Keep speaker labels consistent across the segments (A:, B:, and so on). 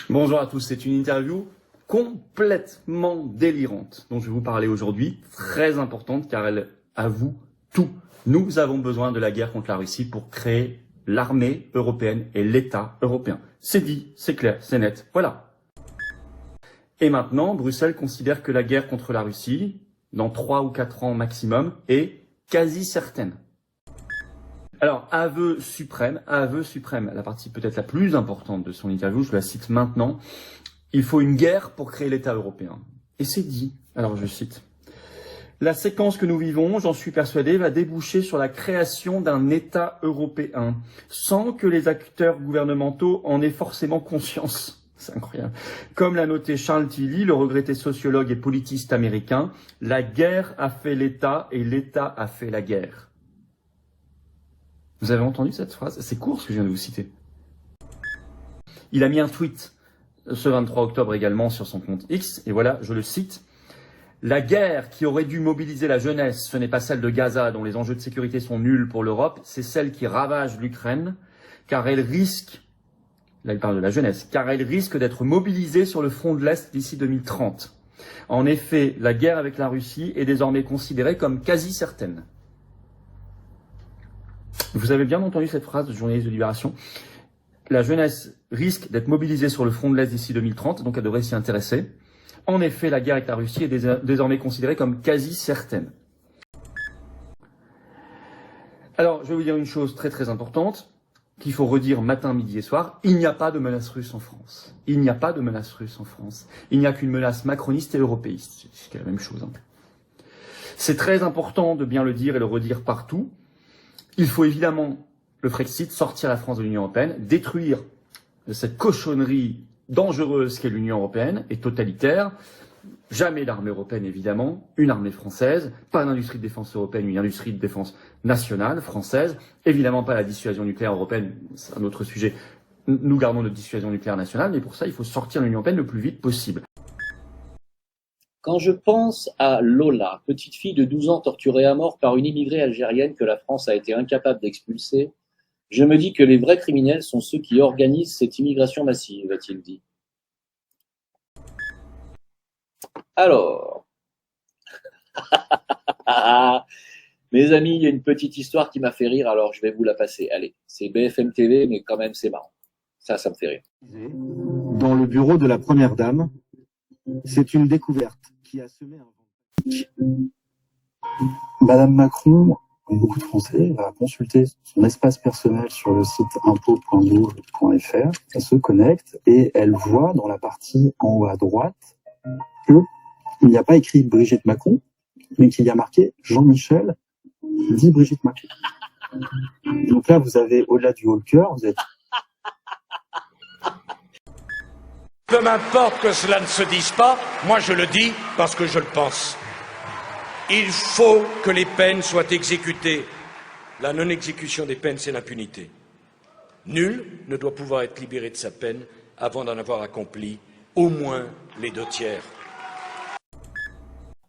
A: Bonjour à tous, c'est une interview complètement délirante dont je vais vous parler aujourd'hui, très importante car elle avoue tout. Nous avons besoin de la guerre contre la Russie pour créer l'armée européenne et l'État européen. C'est dit, c'est clair, c'est net, voilà. Et maintenant, Bruxelles considère que la guerre contre la Russie, dans 3 ou 4 ans maximum, est quasi certaine. Alors, aveu suprême, la partie peut-être la plus importante de son interview, je la cite maintenant. Il faut une guerre pour créer l'État européen. Et c'est dit. Alors, je cite. La séquence que nous vivons, j'en suis persuadé, va déboucher sur la création d'un État européen, sans que les acteurs gouvernementaux en aient forcément conscience. C'est incroyable. Comme l'a noté Charles Tilly, le regretté sociologue et politiste américain, la guerre a fait l'État et l'État a fait la guerre. Vous avez entendu cette phrase? C'est court ce que je viens de vous citer. Il a mis un tweet ce 23 octobre également sur son compte X, et voilà, je le cite. La guerre qui aurait dû mobiliser la jeunesse, ce n'est pas celle de Gaza dont les enjeux de sécurité sont nuls pour l'Europe, c'est celle qui ravage l'Ukraine, car elle risque, là il parle de la jeunesse, car elle risque d'être mobilisée sur le front de l'Est d'ici 2030. En effet, la guerre avec la Russie est désormais considérée comme quasi certaine. Vous avez bien entendu cette phrase de journaliste de Libération. La jeunesse risque d'être mobilisée sur le front de l'Est d'ici 2030, donc elle devrait s'y intéresser. En effet, la guerre avec la Russie est désormais considérée comme quasi certaine. Alors, je vais vous dire une chose très très importante, qu'il faut redire matin, midi et soir. Il n'y a pas de menace russe en France. Il n'y a pas de menace russe en France. Il n'y a qu'une menace macroniste et européiste. C'est la même chose. C'est très important de bien le dire et le redire partout. Il faut évidemment, le Frexit, sortir la France de l'Union européenne, détruire cette cochonnerie dangereuse qu'est l'Union européenne et totalitaire. Jamais d'armée européenne, évidemment, une armée française, pas d'industrie de défense européenne, une industrie de défense nationale, française, évidemment pas la dissuasion nucléaire européenne, c'est un autre sujet. Nous gardons notre dissuasion nucléaire nationale, mais pour ça, il faut sortir de l'Union européenne le plus vite possible.
B: Quand je pense à Lola, petite fille de 12 ans torturée à mort par une immigrée algérienne que la France a été incapable d'expulser, je me dis que les vrais criminels sont ceux qui organisent cette immigration massive, a-t-il dit. Alors, mes amis, il y a une petite histoire qui m'a fait rire, alors je vais vous la passer. Allez, c'est BFM TV, mais quand même c'est marrant. Ça me fait rire.
C: Dans le bureau de la première dame, c'est une découverte qui a semé un... Madame Macron, comme beaucoup de Français, va consulter son espace personnel sur le site impôts.gouv.fr. Elle se connecte et elle voit dans la partie en haut à droite qu'il n'y a pas écrit Brigitte Macron, mais qu'il y a marqué Jean-Michel dit Brigitte Macron. Donc là, vous avez, au-delà du haut le cœur, vous êtes...
D: Peu m'importe que cela ne se dise pas, moi je le dis parce que je le pense. Il faut que les peines soient exécutées. La non-exécution des peines, c'est l'impunité. Nul ne doit pouvoir être libéré de sa peine avant d'en avoir accompli au moins les 2/3.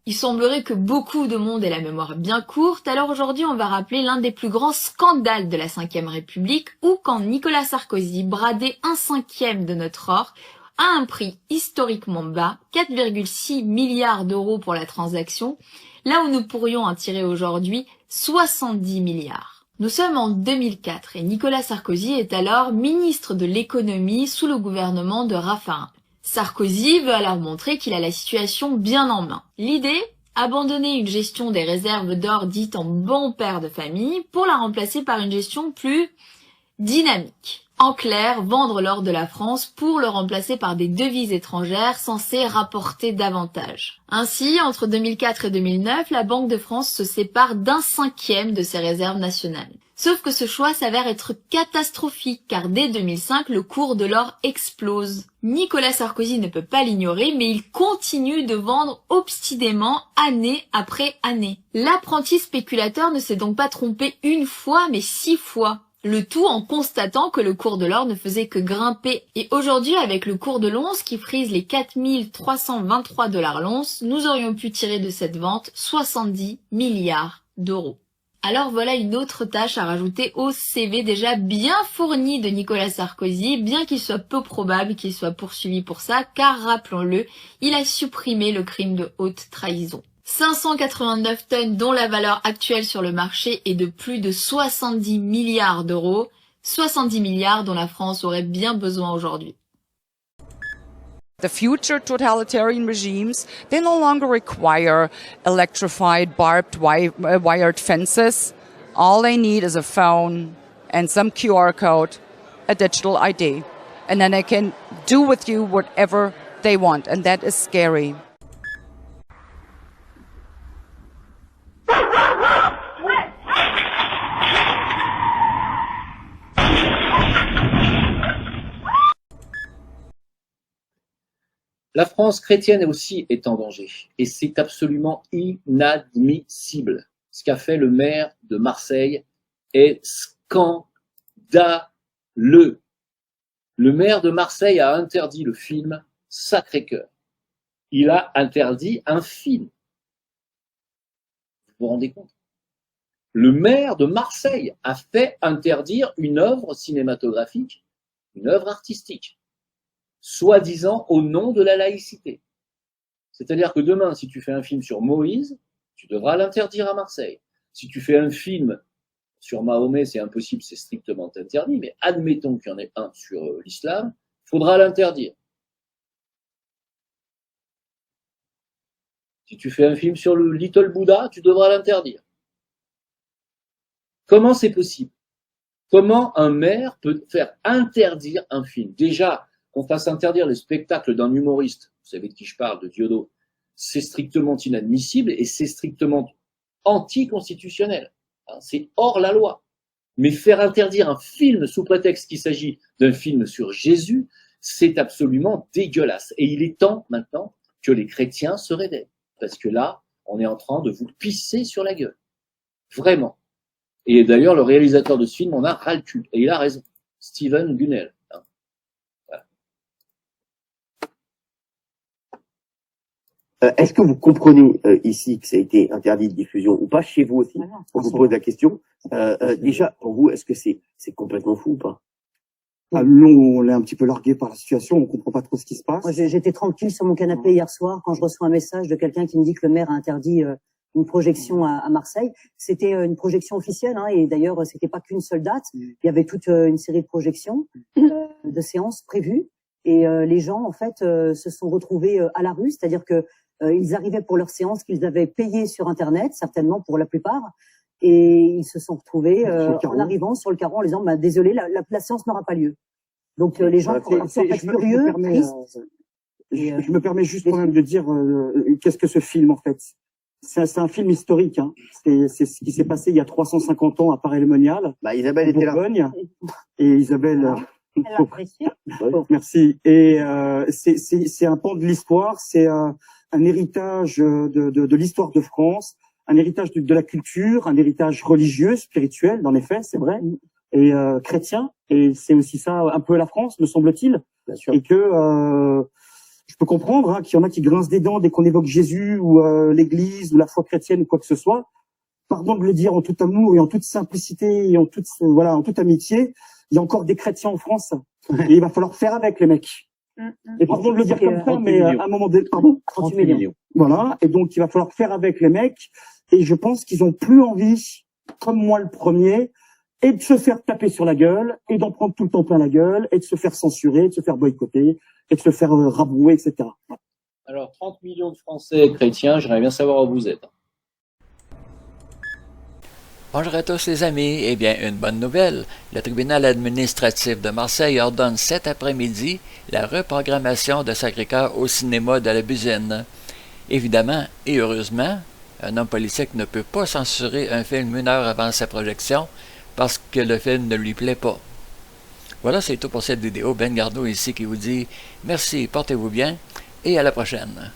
E: Il semblerait que beaucoup de monde ait la mémoire bien courte, alors aujourd'hui on va rappeler l'un des plus grands scandales de la Ve République, où quand Nicolas Sarkozy bradait 1/5 de notre or, à un prix historiquement bas, 4,6 milliards d'euros pour la transaction, là où nous pourrions en tirer aujourd'hui 70 milliards. Nous sommes en 2004 et Nicolas Sarkozy est alors ministre de l'économie sous le gouvernement de Raffarin. Sarkozy veut alors montrer qu'il a la situation bien en main. L'idée, abandonner une gestion des réserves d'or dite en bon père de famille pour la remplacer par une gestion plus dynamique. En clair, vendre l'or de la France pour le remplacer par des devises étrangères censées rapporter davantage. Ainsi, entre 2004 et 2009, la Banque de France se sépare d'1/5 de ses réserves nationales. Sauf que ce choix s'avère être catastrophique, car dès 2005, le cours de l'or explose. Nicolas Sarkozy ne peut pas l'ignorer, mais il continue de vendre obstinément année après année. L'apprenti spéculateur ne s'est donc pas trompé une fois, mais 6 fois. Le tout en constatant que le cours de l'or ne faisait que grimper. Et aujourd'hui, avec le cours de l'once qui frise les 4323 $ l'once, nous aurions pu tirer de cette vente 70 milliards d'euros. Alors voilà une autre tâche à rajouter au CV déjà bien fourni de Nicolas Sarkozy, bien qu'il soit peu probable qu'il soit poursuivi pour ça, car rappelons-le, il a supprimé le crime de haute trahison. 589 tonnes dont la valeur actuelle sur le marché est de plus de 70 milliards d'euros, 70 milliards dont la France aurait bien besoin aujourd'hui.
F: The future totalitarian regimes, they no longer require electrified wired fences. All they need is a phone and some QR code, a digital ID. And then they can do with you whatever they want. And that is scary.
B: La France chrétienne aussi est en danger. Et c'est absolument inadmissible. Ce qu'a fait le maire de Marseille est scandaleux. Le maire de Marseille a interdit le film Sacré-Cœur. Il a interdit un film. Vous vous rendez compte? Le maire de Marseille a fait interdire une œuvre cinématographique, une œuvre artistique, soi-disant au nom de la laïcité. C'est-à-dire que demain, si tu fais un film sur Moïse, tu devras l'interdire à Marseille. Si tu fais un film sur Mahomet, c'est impossible, c'est strictement interdit, mais admettons qu'il y en ait un sur l'islam, il faudra l'interdire. Si tu fais un film sur le Little Buddha, tu devras l'interdire. Comment c'est possible? Comment un maire peut faire interdire un film? Déjà, qu'on fasse interdire les spectacles d'un humoriste, vous savez de qui je parle, de Diodo, c'est strictement inadmissible et c'est strictement anticonstitutionnel. C'est hors la loi. Mais faire interdire un film sous prétexte qu'il s'agit d'un film sur Jésus, c'est absolument dégueulasse. Et il est temps maintenant que les chrétiens se réveillent. Parce que là, on est en train de vous pisser sur la gueule. Vraiment. Et d'ailleurs, le réalisateur de ce film en a ras le cul. Et il a raison. Steven Gunnell.
G: Est-ce que vous comprenez ici que ça a été interdit de diffusion ou pas, chez vous aussi? On vous pose la question. Déjà, pour vous, est-ce que c'est complètement fou ou pas?
C: Nous, on est un petit peu largué par la situation, on comprend pas trop ce qui se passe.
H: Moi, j'étais tranquille sur mon canapé hier soir quand je reçois un message de quelqu'un qui me dit que le maire a interdit une projection à Marseille. C'était une projection officielle, hein, et d'ailleurs, c'était pas qu'une seule date. Il y avait toute une série de projections, de séances prévues, et les gens, en fait, se sont retrouvés à la rue, c'est-à-dire que ils arrivaient pour leur séance qu'ils avaient payée sur Internet, certainement pour la plupart, et ils se sont retrouvés en arrivant sur le carreau en disant bah, « Désolé, la séance n'aura pas lieu ». Donc les gens sont en fait furieux, tristes.
C: Je me permets juste quand même de dire qu'est-ce que ce film en fait. C'est un film historique. Hein. C'est ce qui s'est passé il y a 350 ans à Paray-le-Monial.
G: Bah, Isabelle était là.
C: Et Isabelle... Merci. Et c'est un pan de l'histoire, c'est un héritage de l'histoire de France, un héritage de la culture, un héritage religieux, spirituel, dans les faits, c'est vrai, et chrétien. Et c'est aussi ça un peu la France, me semble-t-il.
G: Bien sûr.
C: Et que je peux comprendre hein, qu'il y en a qui grincent des dents dès qu'on évoque Jésus ou l'Église ou la foi chrétienne ou quoi que ce soit. Pardon de le dire en tout amour et en toute simplicité et en toute amitié. Il y a encore des chrétiens en France et il va falloir faire avec les mecs. Et pardon de le dire comme ça, mais à un moment donné, pardon,
B: 38 millions.
C: Voilà. Et donc il va falloir faire avec les mecs. Et je pense qu'ils ont plus envie, comme moi le premier, et de se faire taper sur la gueule, et d'en prendre tout le temps plein la gueule, et de se faire censurer, de se faire boycotter, et de se faire rabrouer, etc.
B: Alors 30 millions de Français chrétiens, j'aimerais bien savoir où vous êtes.
I: Bonjour à tous les amis, eh bien une bonne nouvelle, le tribunal administratif de Marseille ordonne cet après-midi la reprogrammation de Sacré-Cœur au cinéma de la Buzine. Évidemment et heureusement, un homme politique ne peut pas censurer un film une heure avant sa projection parce que le film ne lui plaît pas. Voilà, c'est tout pour cette vidéo. Ben Garneau ici qui vous dit merci, portez-vous bien et à la prochaine.